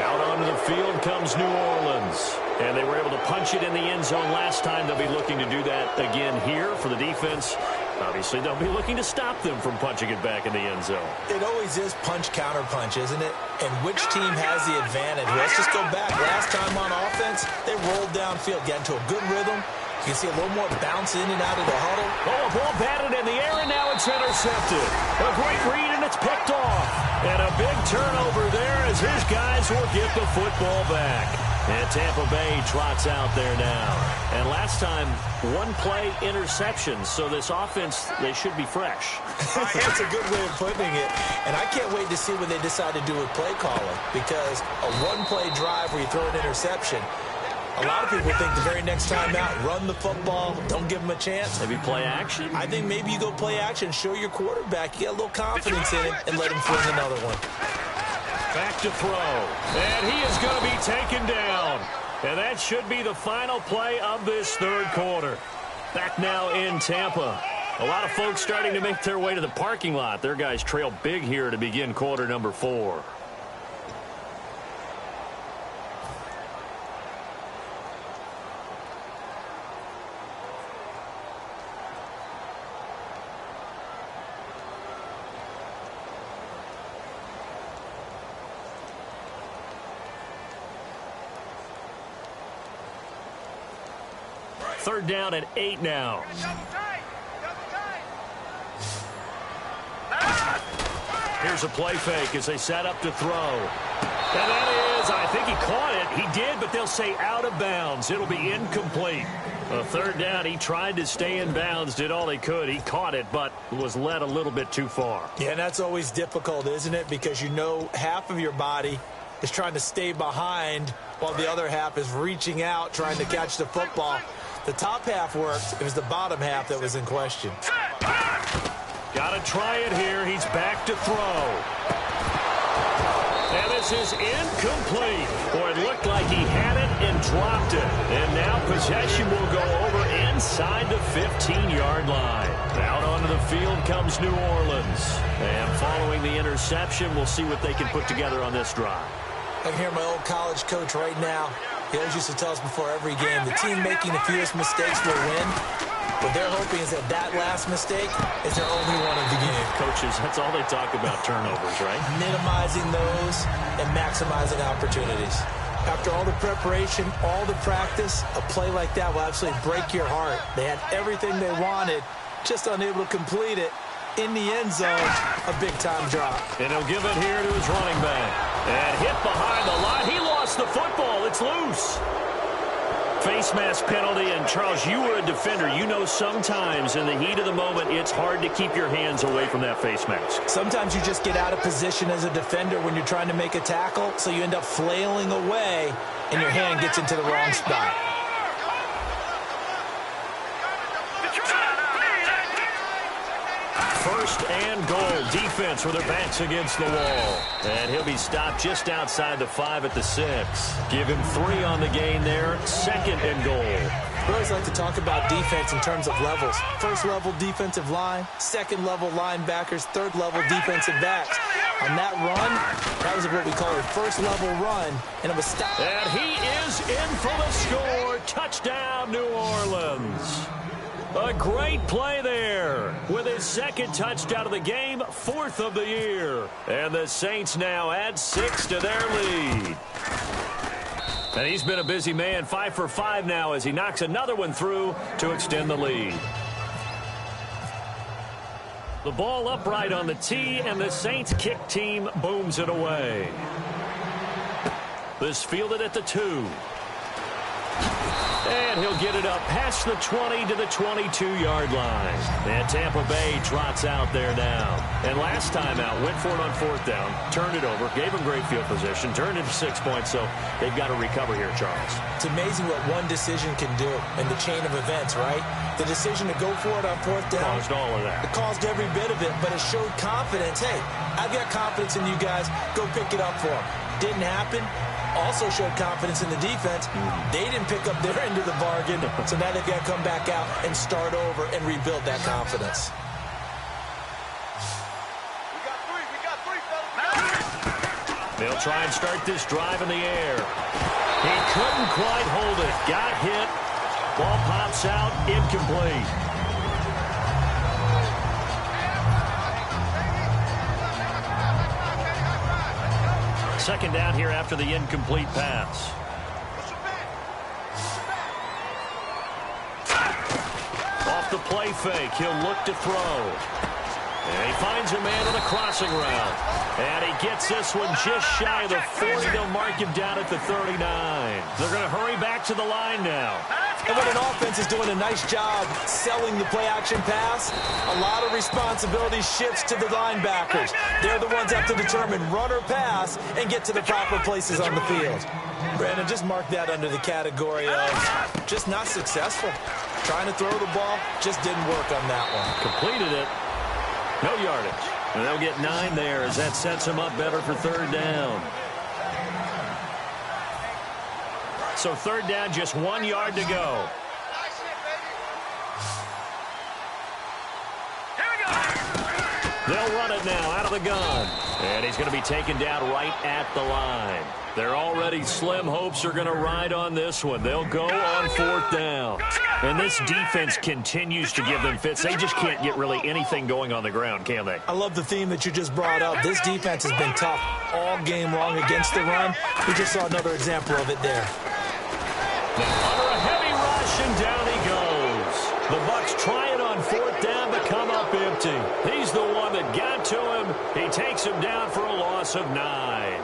Speaker 3: Out onto the field comes New Orleans. And they were able to punch it in the end zone last time. They'll be looking to do that again here for the defense. Obviously, they'll be looking to stop them from punching it back in the end zone.
Speaker 4: It always is punch-counter-punch, isn't it? And which team has the advantage? Let's just go back. Last time on offense, they rolled downfield, got into a good rhythm. You can see a little more bounce in and out of the huddle.
Speaker 3: Oh, a ball batted in the air, and now it's intercepted. A great read, and it's picked off. And a big turnover there as his guys will get the football back. And Tampa Bay trots out there now. And last time, one-play interception. So this offense, they should be fresh.
Speaker 4: That's a good way of putting it. And I can't wait to see what they decide to do with play calling. Because a one-play drive where you throw an interception, a lot of people think the very next time out, run the football, don't give them a chance.
Speaker 3: Maybe play action?
Speaker 4: I think maybe you go play action, show your quarterback, you get a little confidence in him, and let him fling another one.
Speaker 3: Back to throw. And he is going to be taken down. And that should be the final play of this third quarter. Back now in Tampa. A lot of folks starting to make their way to the parking lot. Their guys trail big here to begin quarter number 4. Third down at 8 now. Here's a play fake as they set up to throw. And that is, I think he caught it. He did, but they'll say out of bounds. It'll be incomplete. A third down, he tried to stay in bounds, did all he could. He caught it, but was led a little bit too far.
Speaker 4: Yeah, and that's always difficult, isn't it? Because you know half of your body is trying to stay behind while the other half is reaching out, trying to catch the football. The top half worked. It was the bottom half that was in question.
Speaker 3: Got to try it here. He's back to throw. And this is incomplete. Boy, it looked like he had it and dropped it. And now possession will go over inside the 15-yard line. Out onto the field comes New Orleans. And following the interception, we'll see what they can put together on this drive.
Speaker 4: I can hear my old college coach right now. He always used to tell us before every game, the team making the fewest mistakes will win. What they're hoping is that that last mistake is their only one of the game.
Speaker 3: Coaches, that's all they talk about, turnovers, right?
Speaker 4: Minimizing those and maximizing opportunities. After all the preparation, all the practice, a play like that will absolutely break your heart. They had everything they wanted, just unable to complete it. In the end zone, a big-time drop.
Speaker 3: And he'll give it here to his running back. And hit behind the line. He lost the football. It's loose. Face mask penalty. And, Charles, you were a defender. You know sometimes in the heat of the moment, it's hard to keep your hands away from that face mask.
Speaker 4: Sometimes you just get out of position as a defender when you're trying to make a tackle, so you end up flailing away, and your hand gets into the wrong spot.
Speaker 3: First and goal. Defense with their backs against the wall. And he'll be stopped just outside the 5 at the 6. Give him 3 on the gain there. Second and goal.
Speaker 4: We always like to talk about defense in terms of levels. First level defensive line, second level linebackers, third level defensive backs. On that run, that was what we call a first level run, and it was stopped.
Speaker 3: And he is in for the score. Touchdown, New Orleans. A great play there with his second touchdown of the game, fourth of the year. And the Saints now add 6 to their lead. And he's been a busy man, 5 for 5 now as he knocks another one through to extend the lead. The ball upright on the tee, and the Saints kick team booms it away. This fielded at the 2. And he'll get it up past the 20 to the 22-yard line. And Tampa Bay trots out there now. And last time out, went for it on 4th down, turned it over, gave him great field position, turned it to 6 points, so they've got to recover here, Charles.
Speaker 4: It's amazing what one decision can do in the chain of events, right? The decision to go for it on 4th down.
Speaker 3: Caused all of that.
Speaker 4: It caused every bit of it, but it showed confidence. Hey, I've got confidence in you guys. Go pick it up for them. Didn't happen. Also showed confidence in the defense. They didn't pick up their end of the bargain, so now they've got to come back out and start over and rebuild that confidence.
Speaker 3: They'll try and start this drive in the air. He couldn't quite hold it. Got hit. Ball pops out. Incomplete. Second down here after the incomplete pass. Off the play fake. He'll look to throw. And he finds a man on a crossing route. And he gets this one just shy of the 40. They'll mark him down at the 39. They're going to hurry back to the line now.
Speaker 4: And when an offense is doing a nice job selling the play-action pass, a lot of responsibility shifts to the linebackers. They're the ones that have to determine run or pass and get to the proper places on the field. Brandon, just mark that under the category of just not successful. Trying to throw the ball just didn't work on that one.
Speaker 3: Completed it. No yardage. And they'll get 9 there as that sets them up better for 3rd down. So 3rd down, just 1 yard to go. They'll run it now out of the gun. And he's going to be taken down right at the line. Their already slim hopes are going to ride on this one. They'll go on 4th down. And this defense continues to give them fits. They just can't get really anything going on the ground, can they?
Speaker 4: I love the theme that you just brought up. This defense has been tough all game long against the run. We just saw another example of it there.
Speaker 3: Under a heavy rush, and down he goes. The Bucs try it on 4th down, but come up empty. He's the one that got to him. He takes him down for a loss of 9.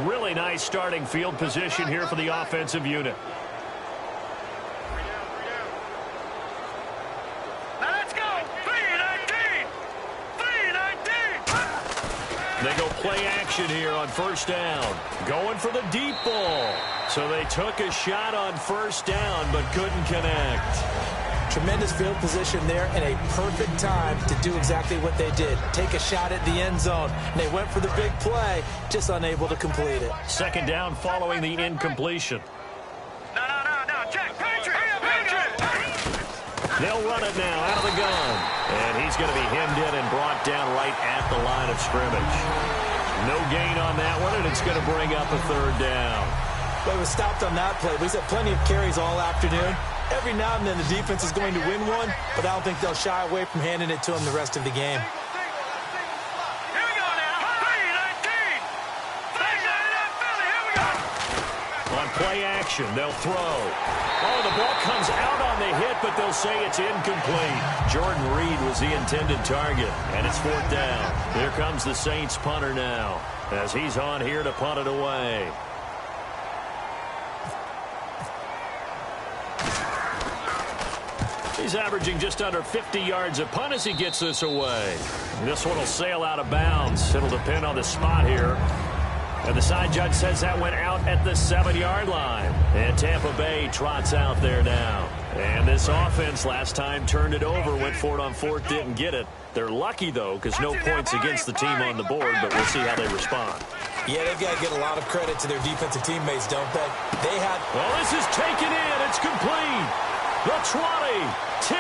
Speaker 3: Really nice starting field position here for the offensive unit.
Speaker 5: Now let's go. 3-19. 3-19.
Speaker 3: They go play action here on 1st down. Going for the deep ball. So they took a shot on 1st down, but couldn't connect.
Speaker 4: Tremendous field position there and a perfect time to do exactly what they did. Take a shot at the end zone. And they went for the big play, just unable to complete it.
Speaker 3: 2nd down following the incompletion.
Speaker 5: No. Check. Patriot.
Speaker 3: They'll run it now out of the gun. And he's going to be hemmed in and brought down right at the line of scrimmage. No gain on that one, and it's going to bring up a 3rd down.
Speaker 4: But it was stopped on that play. We've had plenty of carries all afternoon. Every now and then the defense is going to win one, but I don't think they'll shy away from handing it to them the rest of the game.
Speaker 5: Here we go now. 3-19. 3-19 Philly. Here we go.
Speaker 3: On play action, they'll throw. Oh, the ball comes out on the hit, but they'll say it's incomplete. Jordan Reed was the intended target, and it's 4th down. Here comes the Saints punter now, as he's on here to punt it away. He's averaging just under 50 yards a punt as he gets this away. This one will sail out of bounds. It'll depend on the spot here. And the side judge says that went out at the 7-yard line. And Tampa Bay trots out there now. And this offense last time turned it over, went for it on fourth, didn't get it. They're lucky, though, because no points against the team on the board, but we'll see how they respond.
Speaker 4: Yeah, they've got to get a lot of credit to their defensive teammates, don't they? They had...
Speaker 3: Well, this is taken in. It's complete. The 20, 10,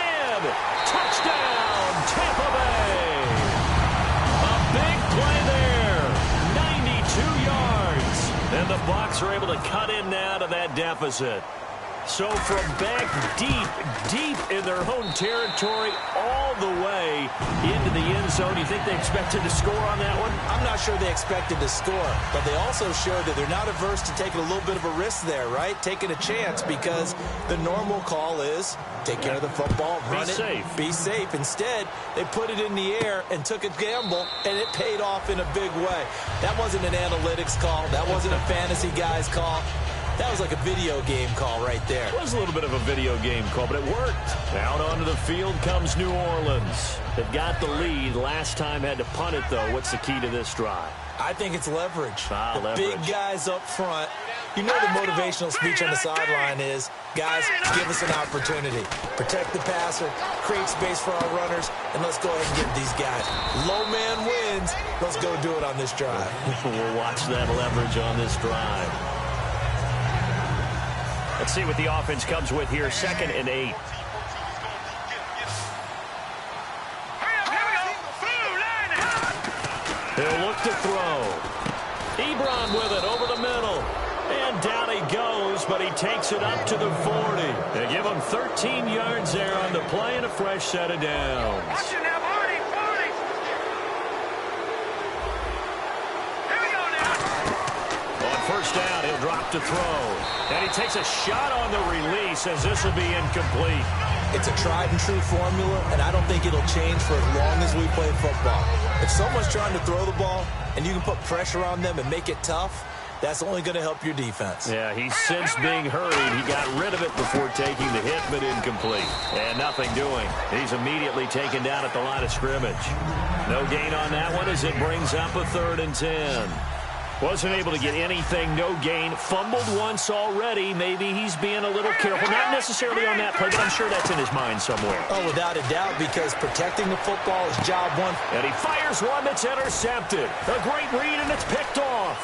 Speaker 3: touchdown, Tampa Bay. A big play there, 92 yards. And the Bucs are able to cut in now to that deficit. So from back deep in their own territory all the way into the end zone, you think they expected to score on that one?
Speaker 4: I'm not sure they expected to score, but they also showed that they're not averse to taking a little bit of a risk there, right? Taking a chance, because the normal call is take care of the football, run it, be safe. Instead, they put it in the air and took a gamble, and it paid off in a big way. That wasn't an analytics call. That wasn't a fantasy guy's call. That was like a video game call right there.
Speaker 3: It was a little bit of a video game call, but it worked. Out onto the field comes New Orleans. They've got the lead. Last time had to punt it, though. What's the key to this drive?
Speaker 4: I think it's leverage.
Speaker 3: Leverage.
Speaker 4: Big guys up front. You know the motivational speech on the sideline is, guys, give us an opportunity. Protect the passer, create space for our runners, and let's go ahead and get these guys. Low man wins. Let's go do it on this drive.
Speaker 3: We'll watch that leverage on this drive. Let's see what the offense comes with here. 2nd and 8. He'll look to throw. Ebron with it over the middle. And down he goes, but he takes it up to the 40. They give him 13 yards there on the play and a fresh set of downs.
Speaker 5: Watch it now, Marty. Here we go now.
Speaker 3: On first down, he'll drop to throw. And he takes a shot on the release as this will be incomplete.
Speaker 4: It's a tried-and-true formula, and I don't think it'll change for as long as we play football. If someone's trying to throw the ball and you can put pressure on them and make it tough, that's only going to help your defense.
Speaker 3: Yeah, he's since being hurried. He got rid of it before taking the hit, but incomplete. And nothing doing. He's immediately taken down at the line of scrimmage. No gain on that one as it brings up a 3rd and 10. Wasn't able to get anything, no gain. Fumbled once already. Maybe he's being a little careful. Not necessarily on that play, but I'm sure that's in his mind somewhere.
Speaker 4: Oh, without a doubt, because protecting the football is job one.
Speaker 3: And he fires one that's intercepted. A great read, and it's picked off.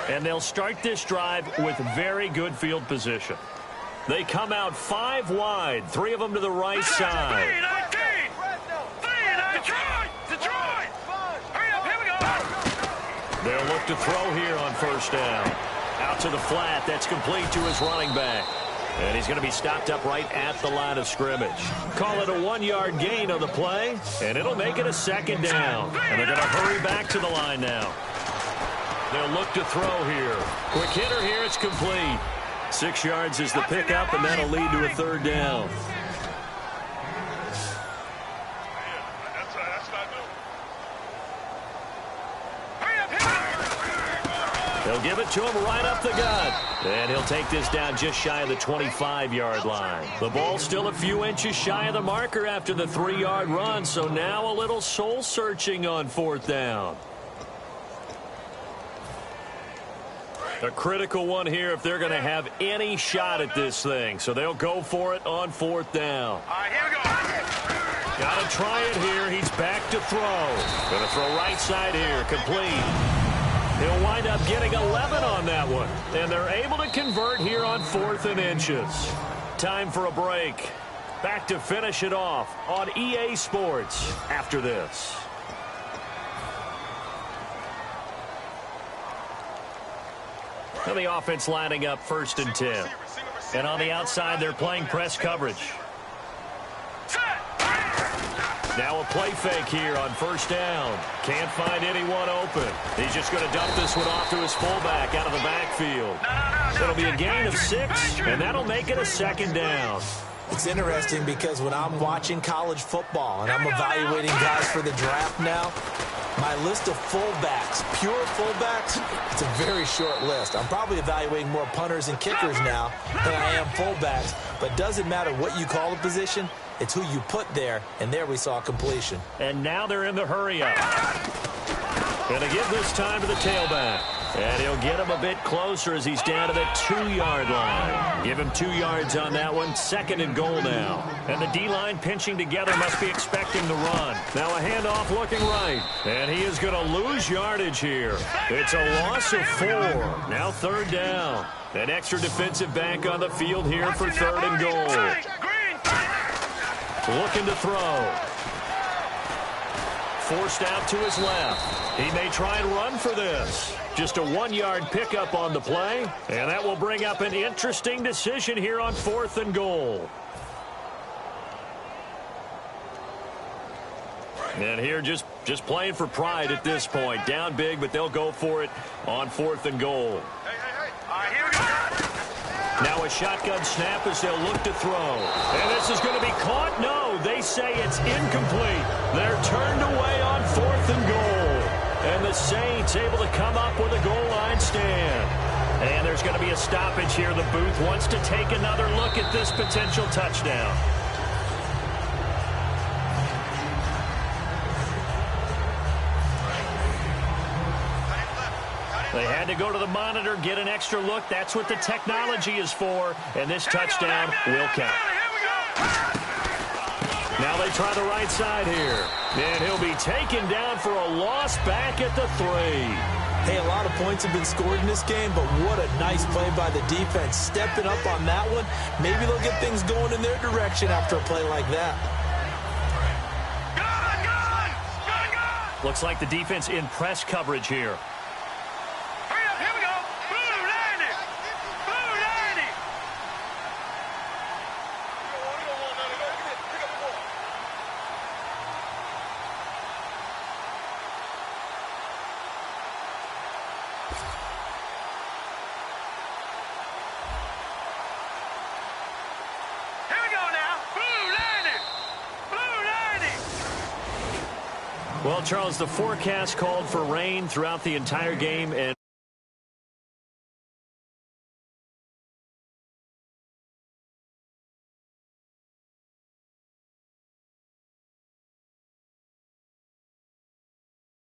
Speaker 3: And they'll start this drive with very good field position. They come out 5 wide, 3 of them to the right side.
Speaker 5: Detroit! Hurry up, here we go!
Speaker 3: They'll look to throw here on first down. Out to the flat, that's complete to his running back. And he's going to be stopped up right at the line of scrimmage. Call it a 1-yard gain on the play, and it'll make it a 2nd down. And they're going to hurry back to the line now. They'll look to throw here. Quick hitter here, it's complete. 6 yards is the pickup, and that'll lead to a 3rd down. They'll give it to him right up the gut. And he'll take this down just shy of the 25-yard line. The ball's still a few inches shy of the marker after the 3-yard run, so now a little soul-searching on 4th down. A critical one here if they're going to have any shot at this thing. So they'll go for it on 4th down.
Speaker 5: All right, here we go.
Speaker 3: Got to try it here. He's back to throw. Going to throw right side here. Complete. He'll wind up getting 11 on that one. And they're able to convert here on 4th and inches. Time for a break. Back to finish it off on EA Sports after this. And the offense lining up 1st and 10. And on the outside, they're playing press coverage. Now a play fake here on 1st down. Can't find anyone open. He's just going to dump this one off to his fullback out of the backfield. It'll be a gain of 6, and that'll make it a 2nd down.
Speaker 4: It's interesting because when I'm watching college football and I'm evaluating guys for the draft now, My list of fullbacks, pure fullbacks, it's a very short list. I'm probably evaluating more punters and kickers now than I am fullbacks, but doesn't matter what you call the position, it's who you put there, and there we saw completion.
Speaker 3: And now they're in the hurry-up. Going to give this time to the tailback. And he'll get him a bit closer as he's down to the 2-yard line. Give him 2 yards on that one. 2nd and goal now. And the D-line pinching together must be expecting the run. Now a handoff looking right. And he is going to lose yardage here. It's a loss of 4. Now 3rd down. An extra defensive back on the field here for 3rd and goal. Looking to throw. Forced out to his left. He may try and run for this. Just a 1-yard pickup on the play, and that will bring up an interesting decision here on 4th and goal. And here just playing for pride at this point. Down big, but they'll go for it on 4th and goal.
Speaker 5: All right, here we go.
Speaker 3: Now a shotgun snap as they'll look to throw. And this is going to be caught. No, they say it's incomplete. They're turned away on 4th and goal. And the Saints able to come up with a goal line stand. And there's going to be a stoppage here. The booth wants to take another look at this potential touchdown. They had to go to the monitor, get an extra look. That's what the technology is for. And this touchdown will count. Now they try the right side here. And he'll be taken down for a loss back at the 3.
Speaker 4: Hey, a lot of points have been scored in this game, but what a nice play by the defense. Stepping up on that one. Maybe they'll get things going in their direction after a play like that.
Speaker 3: Looks like the defense in press coverage here. Well, Charles, the forecast called for rain throughout the entire game, and